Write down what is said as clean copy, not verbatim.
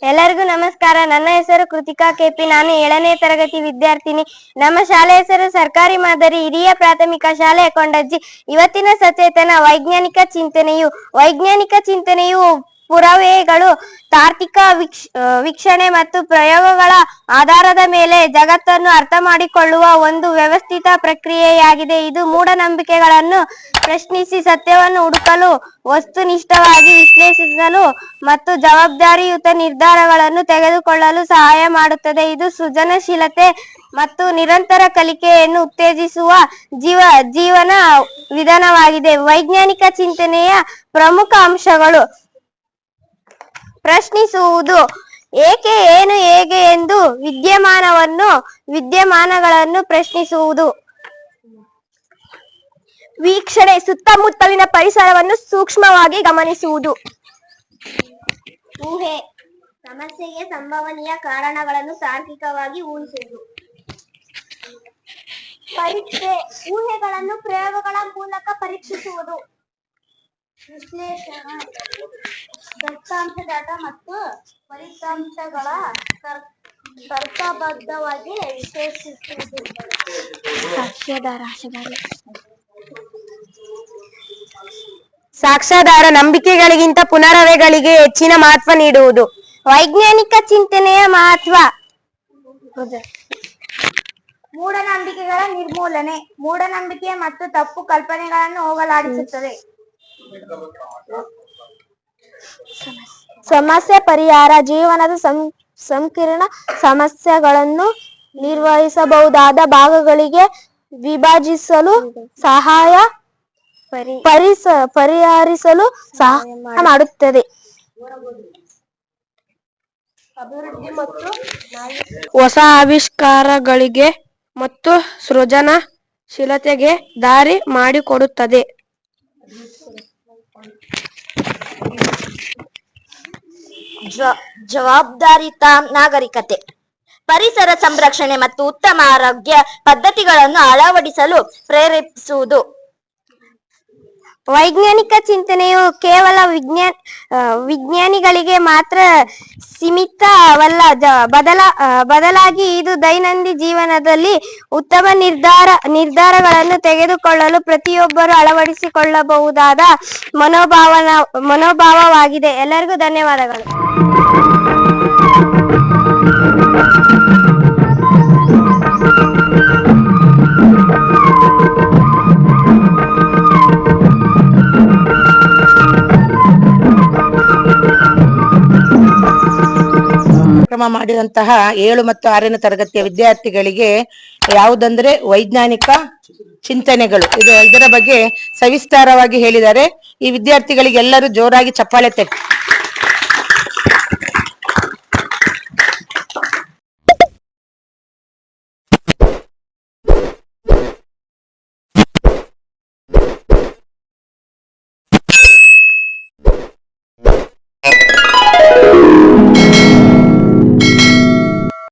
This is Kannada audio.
ಎಲ್ಲರಿಗೂ ನಮಸ್ಕಾರ. ನನ್ನ ಹೆಸರು ಕೃತಿಕಾ ಕೆಪಿ. ನಾನು 7ನೇ ತರಗತಿ ವಿದ್ಯಾರ್ಥಿನಿ. ನಮ್ಮ ಶಾಲೆ ಹೆಸರು ಸರ್ಕಾರಿ ಮಾದರಿ ಹಿರಿಯ ಪ್ರಾಥಮಿಕ ಶಾಲೆ ಕೊಂಡಜ್ಜಿ. ಇವತ್ತಿನ ಸಚೇತನ ವೈಜ್ಞಾನಿಕ ಚಿಂತನೆಯು ಪುರಾವೆಗಳು, ತಾರ್ಕಿಕ ವೀಕ್ಷಣೆ ಮತ್ತು ಪ್ರಯೋಗಗಳ ಆಧಾರದ ಮೇಲೆ ಜಗತ್ತನ್ನು ಅರ್ಥ ಮಾಡಿಕೊಳ್ಳುವ ಒಂದು ವ್ಯವಸ್ಥಿತ ಪ್ರಕ್ರಿಯೆಯಾಗಿದೆ. ಇದು ಮೂಢನಂಬಿಕೆಗಳನ್ನು ಪ್ರಶ್ನಿಸಿ ಸತ್ಯವನ್ನು ಹುಡುಕಲು, ವಸ್ತುನಿಷ್ಠವಾಗಿ ವಿಶ್ಲೇಷಿಸಲು ಮತ್ತು ಜವಾಬ್ದಾರಿಯುತ ನಿರ್ಧಾರಗಳನ್ನು ತೆಗೆದುಕೊಳ್ಳಲು ಸಹಾಯ ಮಾಡುತ್ತದೆ. ಇದು ಸೃಜನಶೀಲತೆ ಮತ್ತು ನಿರಂತರ ಕಲಿಕೆಯನ್ನು ಉತ್ತೇಜಿಸುವ ಜೀವನ ವಿಧಾನವಾಗಿದೆ. ವೈಜ್ಞಾನಿಕ ಚಿಂತನೆಯ ಪ್ರಮುಖ ಅಂಶಗಳು: ಪ್ರಶ್ನಿಸುವುದು, ಏಕೆ, ಏನು, ಹೇಗೆ ಎಂದು ವಿದ್ಯಮಾನಗಳನ್ನು ಪ್ರಶ್ನಿಸುವುದು. ವೀಕ್ಷಣೆ, ಸುತ್ತಮುತ್ತಲಿನ ಪರಿಸರವನ್ನು ಸೂಕ್ಷ್ಮವಾಗಿ ಗಮನಿಸುವುದು. ಊಹೆ, ಸಮಸ್ಯೆಗೆ ಸಂಭವನೀಯ ಕಾರಣಗಳನ್ನು ತಾರ್ಕಿಕವಾಗಿ ಊಹಿಸುವುದು. ಪರೀಕ್ಷೆ, ಊಹೆಗಳನ್ನು ಪ್ರಯೋಗಗಳ ಮೂಲಕ ಪರೀಕ್ಷಿಸುವುದು. ವಿಶ್ಲೇಷಣೆ, ದತ್ತಾಂಶ, ಡಾಟಾ ಮತ್ತು ಫಲಿತಾಂಶಗಳ ತರ್ಕಬದ್ಧವಾಗಿ ವಿಶ್ಲೇಷಿಸುವುದು. ಸಾಕ್ಷ್ಯಾಧಾರ ನಂಬಿಕೆಗಳಿಗಿಂತ ಪುರಾವೆಗಳಿಗೆ ಹೆಚ್ಚಿನ ಮಹತ್ವ ನೀಡುವುದು. ವೈಜ್ಞಾನಿಕ ಚಿಂತನೆಯ ಮಹತ್ವ: ಮೂಢನಂಬಿಕೆಗಳ ನಿರ್ಮೂಲನೆ, ಮೂಢನಂಬಿಕೆ ಮತ್ತು ತಪ್ಪು ಕಲ್ಪನೆಗಳನ್ನು ಹೋಗಲಾಡಿಸುತ್ತದೆ. ಸಮಸ್ಯೆ ಪರಿಹಾರ, ಜೀವನದ ಸಂಕೀರ್ಣ ಸಮಸ್ಯೆಗಳನ್ನು ನಿರ್ವಹಿಸಬಹುದಾದ ಭಾಗಗಳಿಗೆ ವಿಭಜಿಸಲು ಪರಿಹರಿಸಲು ಸಹಾಯ ಮಾಡುತ್ತದೆ. ಹೊಸ ಆವಿಷ್ಕಾರಗಳಿಗೆ ಮತ್ತು ಸೃಜನಶೀಲತೆಗೆ ದಾರಿ ಮಾಡಿಕೊಡುತ್ತದೆ. ಜವಾಬ್ದಾರಿಯುತ ನಾಗರಿಕತೆ, ಪರಿಸರ ಸಂರಕ್ಷಣೆ ಮತ್ತು ಉತ್ತಮ ಆರೋಗ್ಯ ಪದ್ಧತಿಗಳನ್ನು ಅಳವಡಿಸಲು ಪ್ರೇರೇಪಿಸುವುದು. ವೈಜ್ಞಾನಿಕ ಚಿಂತನೆಯು ಕೇವಲ ವಿಜ್ಞಾನಿಗಳಿಗೆ ಮಾತ್ರ ಸೀಮಿತವಲ್ಲ, ಬದಲಾಗಿ ಇದು ದೈನಂದಿನ ಜೀವನದಲ್ಲಿ ಉತ್ತಮ ನಿರ್ಧಾರಗಳನ್ನು ತೆಗೆದುಕೊಳ್ಳಲು ಪ್ರತಿಯೊಬ್ಬರು ಅಳವಡಿಸಿಕೊಳ್ಳಬಹುದಾದ ಮನೋಭಾವವಾಗಿದೆ. ಎಲ್ಲರಿಗೂ ಧನ್ಯವಾದಗಳು. ಮಾಡಿದಂತಹ 7 ಮತ್ತು 6ನೇ ತರಗತಿಯ ವಿದ್ಯಾರ್ಥಿಗಳಿಗೆ ಯಾವುದಂದ್ರೆ ವೈಜ್ಞಾನಿಕ ಚಿಂತನೆಗಳು, ಇದರ ಬಗ್ಗೆ ಸವಿಸ್ತಾರವಾಗಿ ಹೇಳಿದ್ದಾರೆ. ಈ ವಿದ್ಯಾರ್ಥಿಗಳಿಗೆ ಎಲ್ಲರೂ ಜೋರಾಗಿ ಚಪ್ಪಾಳೆ ತಟ್ಟಿ.